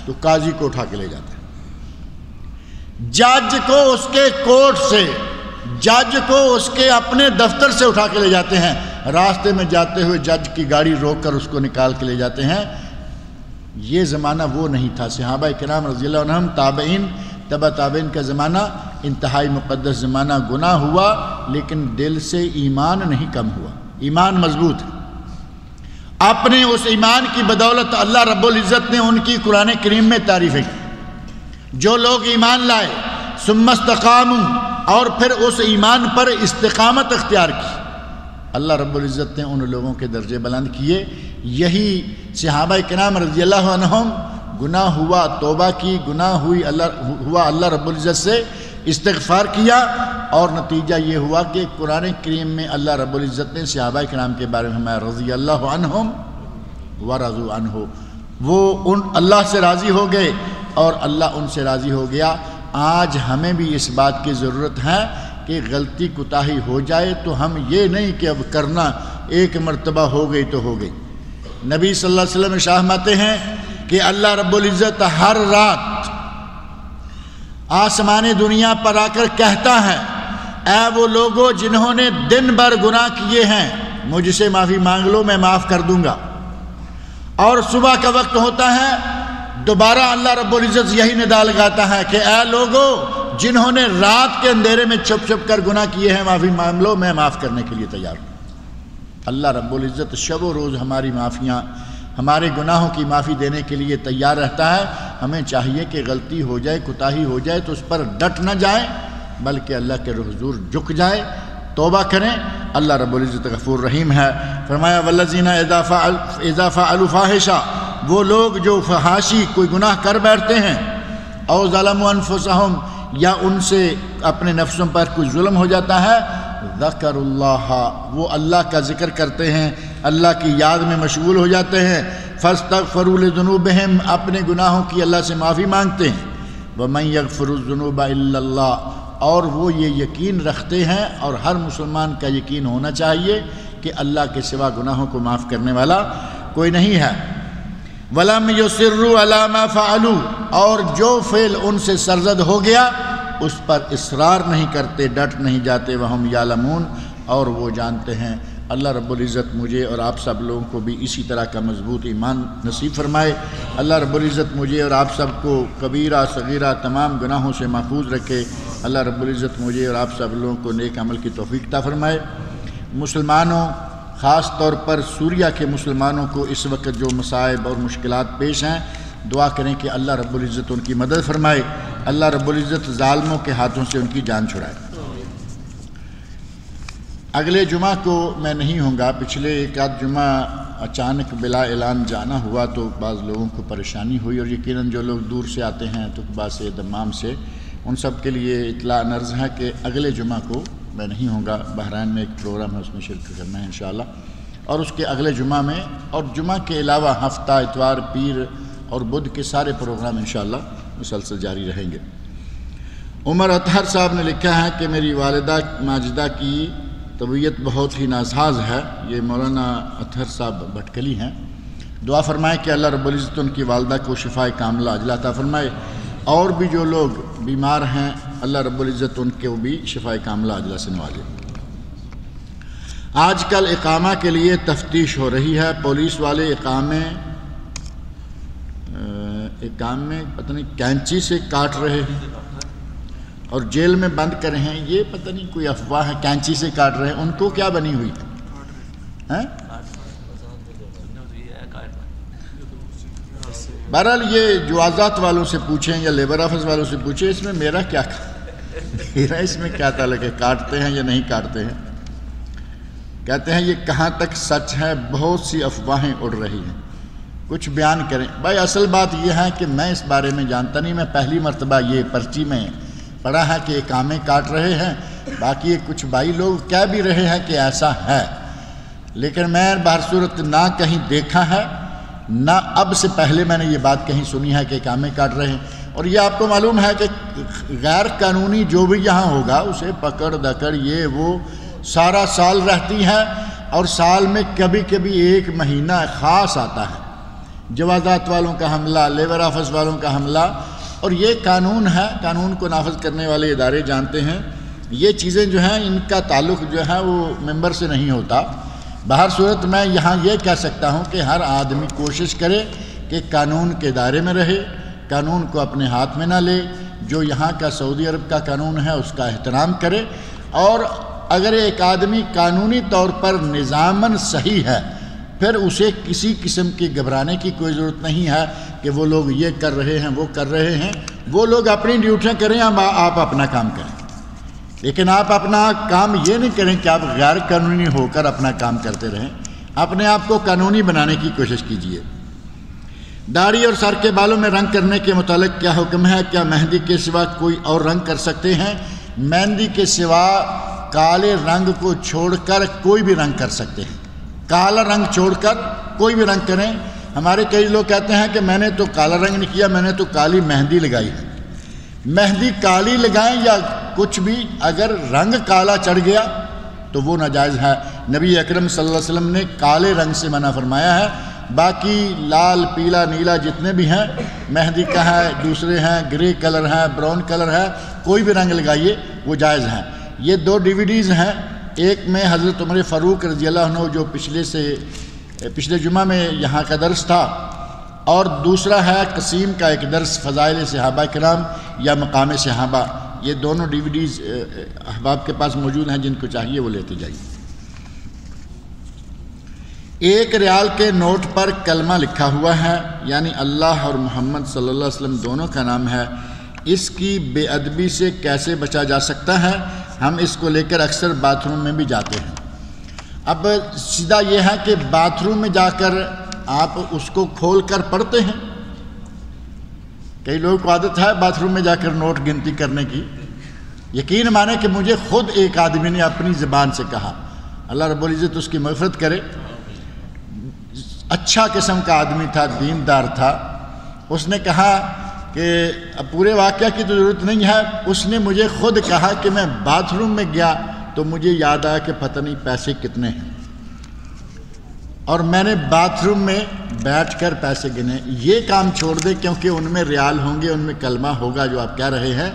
تو قاضی کو اٹھا کے لے جاتے ہیں، جج کو اس کے کورٹ سے، جج کو اس کے اپنے دفتر سے اٹھا کے لے جاتے ہیں، راستے میں جاتے ہوئے جج کی گاڑی روک کر اس کو نکال کے لے جاتے ہیں۔ یہ زمانہ وہ نہیں تھا، صحابہ کرام رضی اللہ عنہم، تابعین، تبع تابعین کا زمانہ انتہائی مقدس زمانہ، گناہ ہوا لیکن دل سے ایمان نہیں کم ہوا، ایمان مضبوط ہے۔ اپنے اس ایمان کی بدولت اللہ رب العزت نے ان کی قرآن کریم میں تعریفیں کی۔ جو لوگ ایمان لائے ثم استقاموا، اور پھر اس ایمان پر استقامت اختیار کی، اللہ رب العزت نے ان لوگوں کے درجے بلند کیے۔ یہی صحابہ کرام رضی اللہ عنہم، گناہ ہوا توبہ کی، گناہ اللہ رب العزت سے استغفار کیا، اور نتیجہ یہ ہوا کہ قرآن کریم میں اللہ رب العزت نے صحابہ کرام کے بارے میں ہمیں رضی اللہ عنہم ورضوا عنہ، وہ اللہ سے راضی ہو گئے اور اللہ ان سے راضی ہو گیا۔ آج ہمیں بھی اس بات کی ضرورت ہے کہ غلطی کوتاہی ہو جائے تو ہم یہ نہیں کہ اب کرنا، ایک مرتبہ ہو گئی تو ہو گئی۔ نبی صلی اللہ علیہ وسلم ارشاد فرماتے ہیں کہ اللہ رب العزت ہر رات آسمان دنیا پر آ کر کہتا ہے، اے وہ لوگوں جنہوں نے دن بھر گناہ کیے ہیں مجھ سے معافی مانگ لو، میں معاف کر دوں گا۔ اور صبح کا وقت ہوتا ہے، دوبارہ اللہ رب العزت یہی ندا لگاتا ہے کہ اے لوگوں جنہوں نے رات کے اندھیرے میں چھپ چھپ کر گناہ کیے ہیں معافی مانگ لو، میں معاف کرنے کے لیے تیار ہوں۔ اللہ رب العزت شب و روز ہماری معافیاں، ہمارے گناہوں کی معافی دینے کے لیے تیار رہتا ہے۔ ہمیں چاہیے کہ غلطی ہو جائے، کوتاہی ہو جائے تو اس پر ڈٹ نہ جائیں، بلکہ اللہ کے حضور جھک جائیں، توبہ کریں۔ اللہ رب العزت غفور رحیم ہے۔ فرمایا والذین اذا فعلوا فاحشہ، وہ لوگ جو فحاشی کوئی گناہ کر بیٹھتے ہیں، او ظلموا انفسہم، یا ان سے اپنے نفسوں پر کوئی ظلم ہو جاتا ہے، ذکر اللہ، وہ اللہ کا ذکر کرتے ہیں، اللہ کی یاد میں مشغول ہو جاتے ہیں، فاستغفروا لذنوبہم، اپنے گناہوں کی اللہ سے معافی مانگتے ہیں، ومن یغفر الذنوب الا اللہ، اور وہ یہ یقین رکھتے ہیں، اور ہر مسلمان کا یقین ہونا چاہیے کہ اللہ کے سوا گناہوں کو معاف کرنے والا کوئی نہیں ہے۔ وَلَمْ يُصِرُّوا عَلَى مَا فَعَلُوا، اور جو فعل ان سے سرزد ہو گیا اس پر اصرار نہیں کرتے، ڈٹ نہیں جاتے، وَهُمْ يَعْلَمُونَ، اور وہ جانتے ہیں۔ اللہ رب العزت مجھے اور آپ سب لوگوں کو بھی اسی طرح کا مضبوط ایمان نصیب فرمائے۔ اللہ رب العزت مجھے اور آپ سب کو کبیرہ صغیرہ تمام گناہوں سے محفوظ رکھے۔ اللہ رب العزت مجھے اور آپ سب لوگوں کو نیک عمل کی توفیق عطا فرمائے۔ مسلمانوں، خاص طور پر سوریہ کے مسلمانوں کو اس وقت جو مصائب اور مشکلات پیش ہیں، دعا کریں کہ اللہ رب العزت ان کی مدد فرمائے، اللہ رب العزت ظالموں کے ہاتھوں سے ان کی جان چھڑائے۔ اگلے جمعہ کو میں نہیں ہوں گا، پچھلے ایک آدھ جمعہ اچانک بلا اعلان جانا ہوا تو بعض لوگوں کو پریشانی ہوئی، اور یقیناً جو لوگ دور سے آتے ہیں تقبہ سے، دمام سے، ان سب کے لیے اطلاع عرض ہے کہ اگلے جمعہ کو میں نہیں ہوں گا، بحرین میں ایک پروگرام ہے، اس میں شرکت کرنا ہے انشاءاللہ، اور اس کے اگلے جمعہ میں، اور جمعہ کے علاوہ ہفتہ اتوار، پیر اور بدھ کے سارے پروگرام انشاءاللہ مسلسل جاری رہیں گے۔ عمر اطہر صاحب نے لکھا ہے کہ میری والدہ ماجدہ کی طبیعت بہت ہی ناساز ہے، یہ مولانا اطہر صاحب بھٹکلی ہیں، دعا فرمائے کہ اللہ رب العزت ان کی والدہ کو شفائے کاملہ عاجلہ عطا فرمائے، اور بھی جو لوگ بیمار ہیں اللہ رب العزت ان کو بھی شفائے کاملہ عاجلہ سے نوازے۔ آج کل اقامہ کے لیے تفتیش ہو رہی ہے، پولیس والے اقامے پتہ نہیں کینچی سے کاٹ رہے ہیں اور جیل میں بند کر رہے ہیں، یہ پتہ نہیں کوئی افواہ ہے، کینچی سے کاٹ رہے ہیں، ان کو کیا بنی ہوئی ہے؟ بہرحال یہ جوازات والوں سے پوچھیں یا لیبر آفس والوں سے پوچھیں، اس میں میرا کیا اس میں کیا تعلق ہے، کاٹتے ہیں یا نہیں کاٹتے ہیں؟ کہتے ہیں یہ کہاں تک سچ ہے، بہت سی افواہیں اڑ رہی ہیں، کچھ بیان کریں۔ بھائی اصل بات یہ ہے کہ میں اس بارے میں جانتا نہیں، میں پہلی مرتبہ یہ پرچی میں پڑھا ہے کہ اقامے کاٹ رہے ہیں، باقی کچھ بھائی لوگ کہہ بھی رہے ہیں کہ ایسا ہے، لیکن میں بہر صورت نہ کہیں دیکھا ہے نہ اب سے پہلے میں نے یہ بات کہیں سنی ہے کہ اقامے کاٹ رہے ہیں. اور یہ آپ کو معلوم ہے کہ غیر قانونی جو بھی یہاں ہوگا اسے پکڑ دکڑ یہ وہ سارا سال رہتی ہے، اور سال میں کبھی کبھی ایک مہینہ خاص آتا ہے، جوازات والوں کا حملہ، لیبر آفس والوں کا حملہ. اور یہ قانون ہے، قانون کو نافذ کرنے والے ادارے جانتے ہیں. یہ چیزیں جو ہیں ان کا تعلق جو ہے وہ ممبر سے نہیں ہوتا. بہر صورت میں یہاں یہ کہہ سکتا ہوں کہ ہر آدمی کوشش کرے کہ قانون کے دائرے میں رہے، قانون کو اپنے ہاتھ میں نہ لے. جو یہاں کا سعودی عرب کا قانون ہے اس کا احترام کرے، اور اگر ایک آدمی قانونی طور پر نظاماً صحیح ہے پھر اسے کسی قسم کی گھبرانے کی کوئی ضرورت نہیں ہے کہ وہ لوگ یہ کر رہے ہیں وہ کر رہے ہیں. وہ لوگ اپنی ڈیوٹیاں کریں، آپ اپنا کام کریں، لیکن آپ اپنا کام یہ نہیں کریں کہ آپ غیر قانونی ہو کر اپنا کام کرتے رہیں. اپنے آپ کو قانونی بنانے کی کوشش کیجیے. داڑھی اور سر کے بالوں میں رنگ کرنے کے متعلق کیا حکم ہے؟ کیا مہندی کے سوا کوئی اور رنگ کر سکتے ہیں؟ مہندی کے سوا کالے رنگ کو چھوڑ کر کوئی بھی رنگ کر سکتے ہیں. کالا رنگ چھوڑ کر کوئی بھی رنگ کریں. ہمارے کئی لوگ کہتے ہیں کہ میں نے تو کالا رنگ نہیں کیا، میں نے تو کالی مہندی لگائی ہے. مہندی کالی لگائیں یا کچھ بھی، اگر رنگ کالا چڑھ گیا تو وہ ناجائز ہے. نبی اکرم صلی اللہ علیہ وسلم نے کالے رنگ سے منع فرمایا ہے. باقی لال، پیلا، نیلا جتنے بھی ہیں، مہندی کا ہے، دوسرے ہیں، گرے کلر ہے، براؤن کلر ہے، کوئی بھی رنگ لگائیے وہ جائز ہیں. یہ 2 ڈیویڈیز ہیں. ایک میں حضرت عمر فاروق رضی اللہ عنہ جو پچھلے جمعہ میں یہاں کا درس تھا، اور دوسرا ہے قسیم کا ایک درس فضائل صحابہ کرام یا مقام صحابہ. یہ دونوں ڈیویڈیز احباب کے پاس موجود ہیں، جن کو چاہیے وہ لیتے جائیے. 1 ریال کے نوٹ پر کلمہ لکھا ہوا ہے، یعنی اللہ اور محمد صلی اللہ علیہ وسلم دونوں کا نام ہے. اس کی بے ادبی سے کیسے بچا جا سکتا ہے؟ ہم اس کو لے کر اکثر باتھ روم میں بھی جاتے ہیں. اب سیدھا یہ ہے کہ باتھ روم میں جا کر آپ اس کو کھول کر پڑھتے ہیں. کئی لوگوں کو عادت ہے باتھ روم میں جا کر نوٹ گنتی کرنے کی. یقین مانے کہ مجھے خود ایک آدمی نے اپنی زبان سے کہا، اللہ رب العزت اس کی مغفرت کرے، اچھا قسم کا آدمی تھا، دیندار تھا. اس نے کہا کہ پورے واقعہ کی تو ضرورت نہیں ہے، اس نے مجھے خود کہا کہ میں باتھ روم میں گیا تو مجھے یاد آیا کہ پتہ نہیں پیسے کتنے ہیں، اور میں نے باتھ روم میں بیٹھ کر پیسے گنے. یہ کام چھوڑ دے، کیونکہ ان میں ریال ہوں گے، ان میں کلمہ ہوگا جو آپ کہہ رہے ہیں.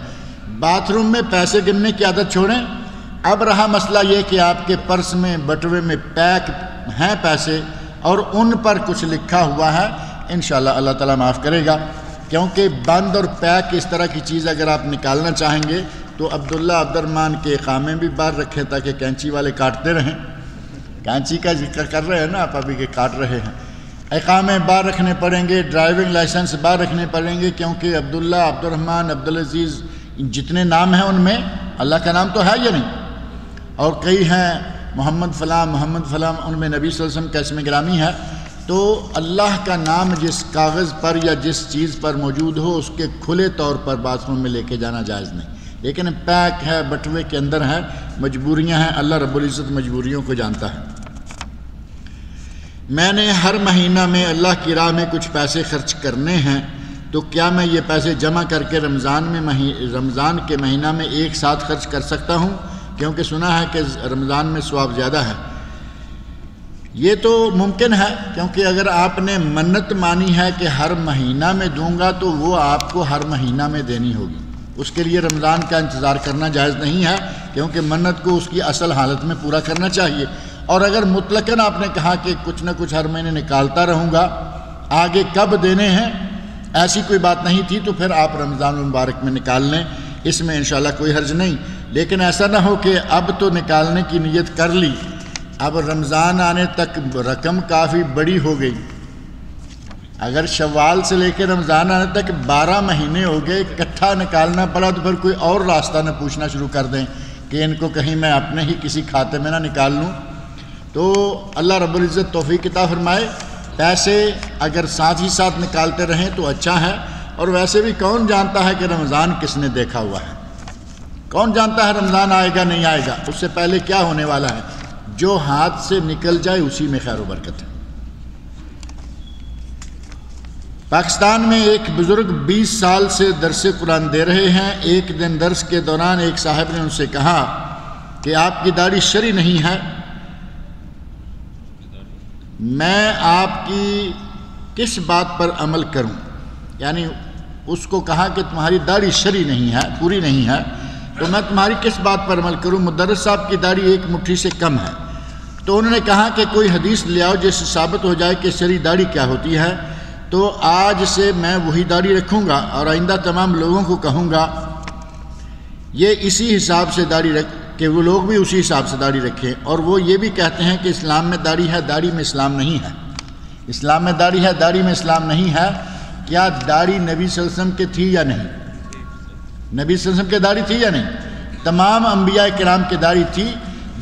باتھ روم میں پیسے گننے کی عادت چھوڑیں. اب رہا مسئلہ یہ کہ آپ کے پرس میں، بٹوے میں پیک ہیں پیسے اور ان پر کچھ لکھا ہوا ہے، انشاءاللہ اللہ تعالیٰ معاف کرے گا. کیونکہ بند اور پیک اس طرح کی چیز اگر آپ نکالنا چاہیں گے تو عبداللہ عبد الرحمن کے اقامے بھی باہر رکھیں تاکہ کینچی والے کاٹتے رہیں. کینچی کا ذکر کر رہے ہیں نا آپ ابھی، کہ کاٹ رہے ہیں. اقامے باہر رکھنے پڑیں گے، ڈرائیونگ لائسنس باہر رکھنے پڑیں گے، کیونکہ عبداللہ، عبد الرحمن، عبدالعزیز جتنے نام ہیں ان میں اللہ کا نام تو ہے یا نہیں. اور کئی ہیں محمد فلاں محمد فلاں، ان میں نبی صلی اللہ علیہ وسلم کا اسم گرامی ہے. تو اللہ کا نام جس کاغذ پر یا جس چیز پر موجود ہو اس کے کھلے طور پر باتھ روم میں لے کے جانا جائز نہیں. لیکن پیک ہے، بٹوے کے اندر ہے، مجبوریاں ہیں، اللہ رب العزت مجبوریوں کو جانتا ہے. میں نے ہر مہینہ میں اللہ کی راہ میں کچھ پیسے خرچ کرنے ہیں، تو کیا میں یہ پیسے جمع کر کے رمضان کے مہینہ میں ایک ساتھ خرچ کر سکتا ہوں؟ کیونکہ سنا ہے کہ رمضان میں ثواب زیادہ ہے. یہ تو ممکن ہے، کیونکہ اگر آپ نے منت مانی ہے کہ ہر مہینہ میں دوں گا تو وہ آپ کو ہر مہینہ میں دینی ہوگی. اس کے لیے رمضان کا انتظار کرنا جائز نہیں ہے، کیونکہ منت کو اس کی اصل حالت میں پورا کرنا چاہیے. اور اگر مطلقاً آپ نے کہا کہ کچھ نہ کچھ ہر مہینے نکالتا رہوں گا، آگے کب دینے ہیں ایسی کوئی بات نہیں تھی، تو پھر آپ رمضان المبارک میں نکال لیں، اس میں انشاءاللہ کوئی حرج نہیں. لیکن ایسا نہ ہو کہ اب تو نکالنے کی نیت کر لی، اب رمضان آنے تک رقم کافی بڑی ہو گئی. اگر شوال سے لے کے رمضان آنے تک 12 مہینے ہو گئے، اکٹھا نکالنا پڑا، تو پھر کوئی اور راستہ نہ پوچھنا شروع کر دیں کہ ان کو کہیں میں اپنے ہی کسی کھاتے میں نہ نکال لوں. تو اللہ رب العزت توفیق عطا فرمائے. پیسے اگر ساتھ ہی ساتھ نکالتے رہیں تو اچھا ہے. اور ویسے بھی کون جانتا ہے کہ رمضان کس نے دیکھا ہوا ہے؟ کون جانتا ہے رمضان آئے گا نہیں آئے گا؟ اس سے پہلے کیا ہونے والا ہے؟ جو ہاتھ سے نکل جائے اسی میں خیر و برکت ہے. پاکستان میں ایک بزرگ 20 سال سے درس قرآن دے رہے ہیں. ایک دن درس کے دوران ایک صاحب نے ان سے کہا کہ آپ کی داڑھی شرعی نہیں ہے. میں آپ کی کس بات پر عمل کروں؟ یعنی اس کو کہا کہ تمہاری داڑھی شرعی نہیں ہے، پوری نہیں ہے، تو میں تمہاری کس بات پر عمل کروں؟ مدرس صاحب کی داڑھی ایک مٹھی سے کم ہے. تو انہوں نے کہا کہ کوئی حدیث لے آؤ جس سے ثابت ہو جائے کہ شرعی داڑھی کیا ہوتی ہے. تو آج سے میں وہی داڑھی رکھوں گا اور آئندہ تمام لوگوں کو کہوں گا یہ اسی حساب سے داڑھی رکھ کہ وہ لوگ بھی اسی حساب سے داڑھی رکھیں. اور وہ یہ بھی کہتے ہیں کہ اسلام میں داڑھی ہے، داڑھی میں اسلام نہیں ہے. اسلام میں داڑھی ہے، داڑھی میں اسلام نہیں ہے. کیا داڑھی نبی صلی اللہ علیہ وسلم کی تھی یا نہیں؟ نبی صلی اللہ علیہ وسلم کی داڑھی تھی یا نہیں؟ تمام انبیاء کرام کی داڑھی تھی.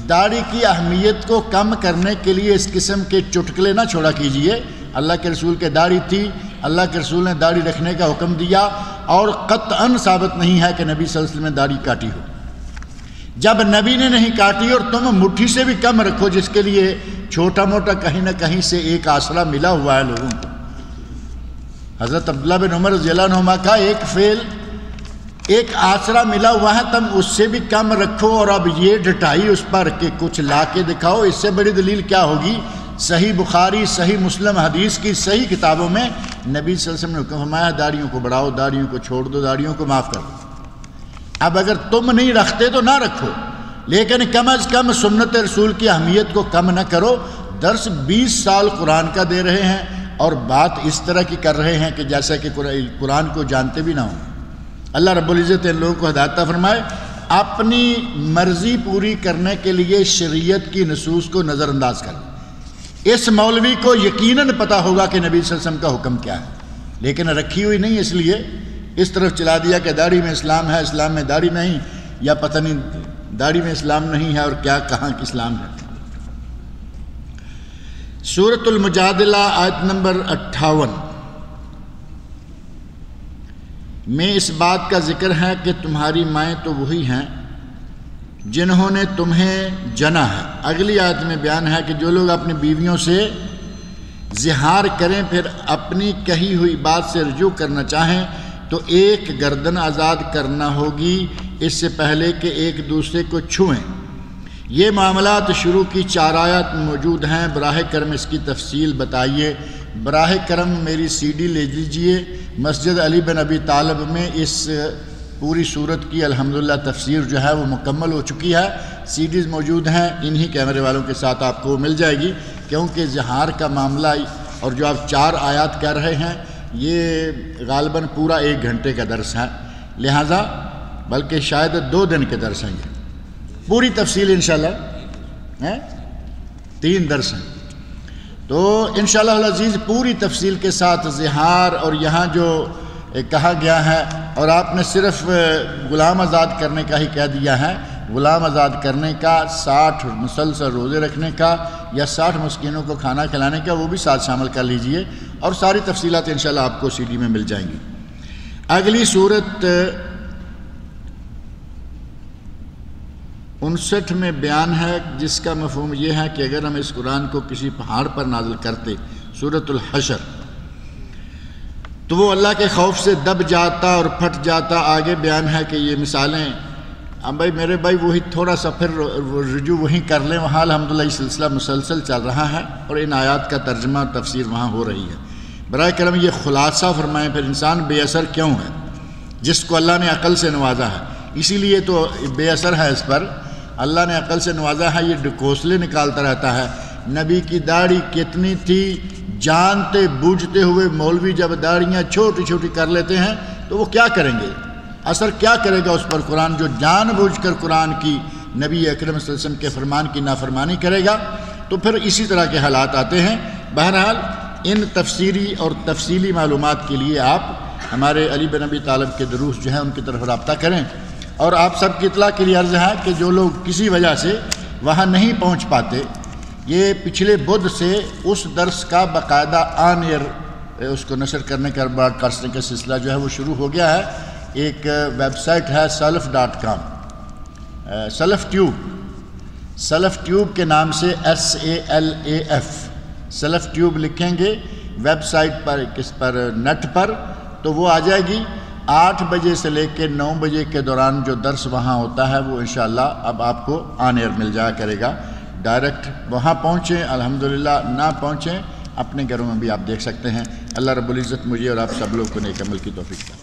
داڑھی کی اہمیت کو کم کرنے کے لیے اس قسم کے چٹکلے نہ چھوڑا کیجئے. اللہ کے رسول کے داڑھی تھی، اللہ کے رسول نے داڑھی رکھنے کا حکم دیا، اور قطعاً ثابت نہیں ہے کہ نبی صلی اللہ علیہ وسلم نے داڑھی کاٹی ہو. جب نبی نے نہیں کاٹی اور تم مٹھی سے بھی کم رکھو، جس کے لیے چھوٹا موٹا کہیں نہ کہیں سے ایک آسرا ملا ہوا ہے لوگوں کو. حضرت عبداللہ بن عمر رضی اللہ عنہما کا ایک فعل، ایک آسرا ملا ہوا ہے، تم اس سے بھی کم رکھو اور اب یہ ڈٹائی اس پر کہ کچھ لا کے دکھاؤ. اس سے بڑی دلیل کیا ہوگی؟ صحیح بخاری، صحیح مسلم حدیث کی صحیح کتابوں میں نبی صلی اللہ علیہ وسلم نے حکم فرمایا داڑھیوں کو بڑھاؤ، داڑھیوں کو چھوڑ دو، داڑھیوں کو معاف کر دو. اب اگر تم نہیں رکھتے تو نہ رکھو، لیکن کم از کم سنت رسول کی اہمیت کو کم نہ کرو. درس 20 سال قرآن کا دے رہے ہیں اور بات اس طرح کی کر رہے ہیں کہ جیسا کہ قرآن کو جانتے بھی نہ ہوں. اللہ رب العزت ان لوگوں کو ہدایت فرمائے. اپنی مرضی پوری کرنے کے لیے شریعت کی نصوص کو نظر انداز کر. اس مولوی کو یقیناً پتہ ہوگا کہ نبی صلی اللہ علیہ وسلم کا حکم کیا ہے، لیکن رکھی ہوئی نہیں، اس لیے اس طرف چلا دیا کہ داڑھی میں اسلام ہے، اسلام میں داڑھی نہیں، یا پتہ نہیں داڑھی میں اسلام نہیں ہے اور کیا کہاں کی اسلام ہے. سورۃ المجادلہ آیت نمبر 58 میں اس بات کا ذکر ہے کہ تمہاری مائیں تو وہی ہیں جنہوں نے تمہیں جنا ہے. اگلی آیت میں بیان ہے کہ جو لوگ اپنی بیویوں سے زہار کریں پھر اپنی کہی ہوئی بات سے رجوع کرنا چاہیں تو ایک گردن آزاد کرنا ہوگی اس سے پہلے کہ ایک دوسرے کو چھوئیں. یہ معاملات شروع کی 4 آیات موجود ہیں. براہ کرم اس کی تفصیل بتائیے. براہ کرم میری CD لے لیجئے. مسجد علی بن ابی طالب میں اس پوری صورت کی الحمدللہ تفسیر جو ہے وہ مکمل ہو چکی ہے. CDs موجود ہیں، انہی کیمرے والوں کے ساتھ آپ کو مل جائے گی. کیونکہ زہار کا معاملہ اور جو آپ 4 آیات کہہ رہے ہیں یہ غالباً پورا 1 گھنٹے کا درس ہے، لہٰذا بلکہ شاید 2 دن کے درس ہیں. یہ پوری تفصیل انشاءاللہ 3 درس ہیں. تو انشاءاللہ العزیز پوری تفصیل کے ساتھ زہار اور یہاں جو کہا گیا ہے، اور آپ نے صرف غلام آزاد کرنے کا ہی کہہ دیا ہے. غلام آزاد کرنے کا، 60 مسلسل روزے رکھنے کا، یا 60 مسکینوں کو کھانا کھلانے کا، وہ بھی ساتھ شامل کر لیجئے، اور ساری تفصیلات انشاءاللہ آپ کو CD میں مل جائیں گی. اگلی صورت 59 میں بیان ہے جس کا مفہوم یہ ہے کہ اگر ہم اس قرآن کو کسی پہاڑ پر نازل کرتے، سورۃ الحشر، تو وہ اللہ کے خوف سے دب جاتا اور پھٹ جاتا. آگے بیان ہے کہ یہ مثالیں، اب بھائی میرے بھائی وہی تھوڑا سا پھر رجوع وہیں کر لیں. وہاں الحمدللہ یہ سلسلہ مسلسل چل رہا ہے اور ان آیات کا ترجمہ تفسیر وہاں ہو رہی ہے. برائے کرم یہ خلاصہ فرمائیں پھر انسان بے اثر کیوں ہے جس کو اللہ نے عقل سے نوازا ہے. اسی لیے تو بے اثر ہے. اس پر اللہ نے عقل سے نوازا ہے، یہ ڈکوسلے نکالتا رہتا ہے. نبی کی داڑھی کتنی تھی جانتے بوجھتے ہوئے مولوی جب داڑھیاں چھوٹی چھوٹی کر لیتے ہیں تو وہ کیا کریں گے؟ اثر کیا کرے گا اس پر قرآن جو جان بوجھ کر قرآن کی، نبی اکرم صلی اللہ علیہ وسلم کے فرمان کی نافرمانی کرے گا؟ تو پھر اسی طرح کے حالات آتے ہیں. بہرحال ان تفسیری اور تفصیلی معلومات کے لیے آپ ہمارے علی بن ابی طالب کے دروس جو ہیں ان کی طرف رابطہ کریں. اور آپ سب کی اطلاع کے لیے عرض ہے کہ جو لوگ کسی وجہ سے وہاں نہیں پہنچ پاتے، یہ پچھلے بدھ سے اس درس کا باقاعدہ آن ایئر اس کو نشر کرنے کا براڈ کاسٹنگ کا سلسلہ جو ہے وہ شروع ہو گیا ہے. ایک ویب سائٹ ہے salaf.com، سلف ٹیوب کے نام سے SALAF، سلف ٹیوب لکھیں گے. ویب سائٹ پر، کس پر، نیٹ پر، تو وہ آ جائے گی۔ 8 بجے سے لے کے 9 بجے کے دوران جو درس وہاں ہوتا ہے وہ انشاءاللہ اب آپ کو آن ایئر مل جایا کرے گا۔ ڈائریکٹ وہاں پہنچیں، الحمدللہ نہ پہنچیں اپنے گھروں میں بھی آپ دیکھ سکتے ہیں۔ اللہ رب العزت مجھے اور آپ سب لوگ کو نیک عمل کی توفیق دے۔